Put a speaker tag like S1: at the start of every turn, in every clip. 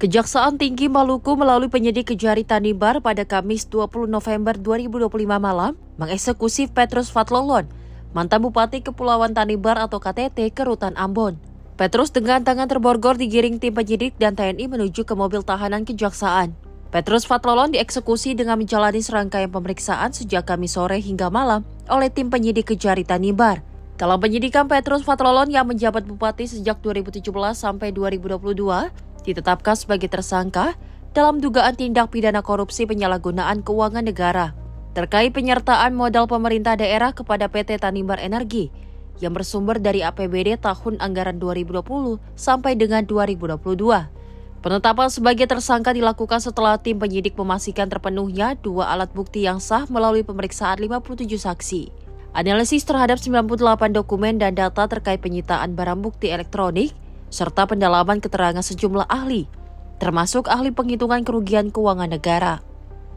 S1: Kejaksaan Tinggi Maluku melalui penyidik Kejari Tanimbar pada Kamis 20 November 2025 malam mengeksekusi Petrus Fatlolon, mantan Bupati Kepulauan Tanimbar atau KTT ke Rutan Ambon. Petrus dengan tangan terborgol digiring tim penyidik dan TNI menuju ke mobil tahanan kejaksaan. Petrus Fatlolon dieksekusi dengan menjalani serangkaian pemeriksaan sejak Kamis sore hingga malam oleh tim penyidik Kejari Tanimbar. Dalam penyidikan, Petrus Fatlolon yang menjabat Bupati sejak 2017 sampai 2022 ditetapkan sebagai tersangka dalam dugaan tindak pidana korupsi penyalahgunaan keuangan negara terkait penyertaan modal pemerintah daerah kepada PT Tanimbar Energi yang bersumber dari APBD tahun anggaran 2020 sampai dengan 2022. Penetapan sebagai tersangka dilakukan setelah tim penyidik memastikan terpenuhnya 2 alat bukti yang sah melalui pemeriksaan 57 saksi, analisis terhadap 98 dokumen dan data terkait penyitaan barang bukti elektronik, serta pendalaman keterangan sejumlah ahli, termasuk ahli penghitungan kerugian keuangan negara.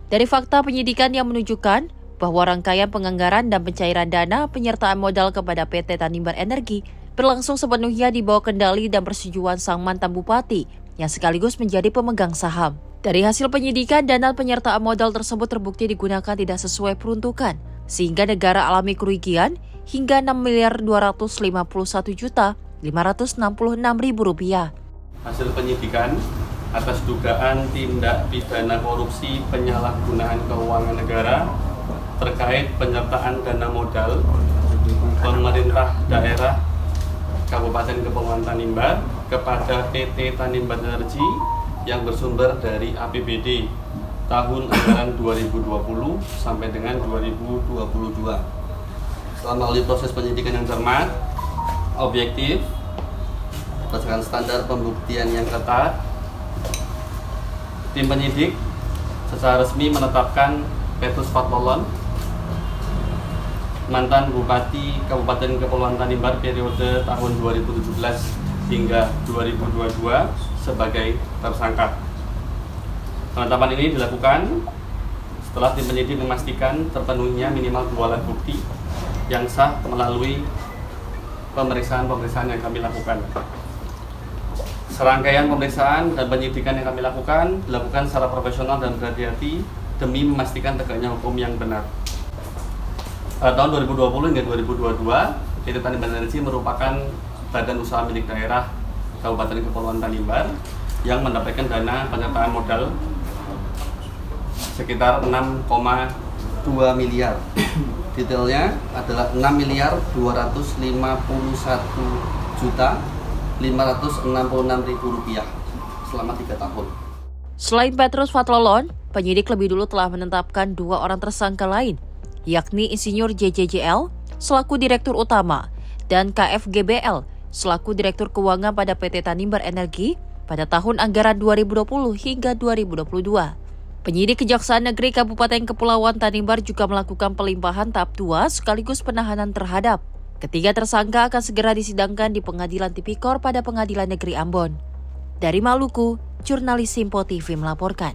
S1: Dari fakta penyidikan yang menunjukkan bahwa rangkaian penganggaran dan pencairan dana penyertaan modal kepada PT Tanimbar Energi berlangsung sepenuhnya di bawah kendali dan persetujuan sang mantan bupati yang sekaligus menjadi pemegang saham. Dari hasil penyidikan, dana penyertaan modal tersebut terbukti digunakan tidak sesuai peruntukan, sehingga negara alami kerugian hingga Rp6.251.566.000.
S2: Hasil penyidikan atas dugaan tindak pidana korupsi penyalahgunaan keuangan negara terkait penyertaan dana modal pemerintah daerah Kabupaten Kepulauan Tanimbar kepada PT Tanimbar Energi yang bersumber dari APBD tahun anggaran 2020 sampai dengan 2022. Setelah melalui proses penyidikan yang cermat, objektif, berdasarkan standar pembuktian yang ketat, tim penyidik secara resmi menetapkan Petrus Fatlolon, mantan Bupati Kabupaten Kepulauan Tanimbar periode tahun 2017 hingga 2022 sebagai tersangka. Penetapan ini dilakukan setelah tim penyidik memastikan terpenuhnya minimal 2 alat bukti yang sah melalui pemeriksaan-pemeriksaan yang kami lakukan. Serangkaian pemeriksaan dan penyidikan yang kami lakukan dilakukan secara profesional dan berhati-hati demi memastikan tegaknya hukum yang benar. Tahun 2020 hingga 2022, PT Tanimbar Energi merupakan badan usaha milik daerah Kabupaten Kepulauan Tanimbar yang mendapatkan dana penyertaan modal sekitar 6,2 miliar. Detailnya adalah 6.251.566.000 rupiah selama 3 tahun.
S1: Selain Petrus Fatlolon, penyidik lebih dulu telah menetapkan 2 orang tersangka lain, yakni Insinyur JJJL selaku Direktur Utama dan KFGBL selaku Direktur Keuangan pada PT Tanimbar Energi pada tahun anggaran 2020 hingga 2022. Penyidik Kejaksaan Negeri Kabupaten Kepulauan Tanimbar juga melakukan pelimpahan tahap 2 sekaligus penahanan terhadap ketiga tersangka akan segera disidangkan di Pengadilan Tipikor pada Pengadilan Negeri Ambon. Dari Maluku, jurnalis Simpo TV melaporkan.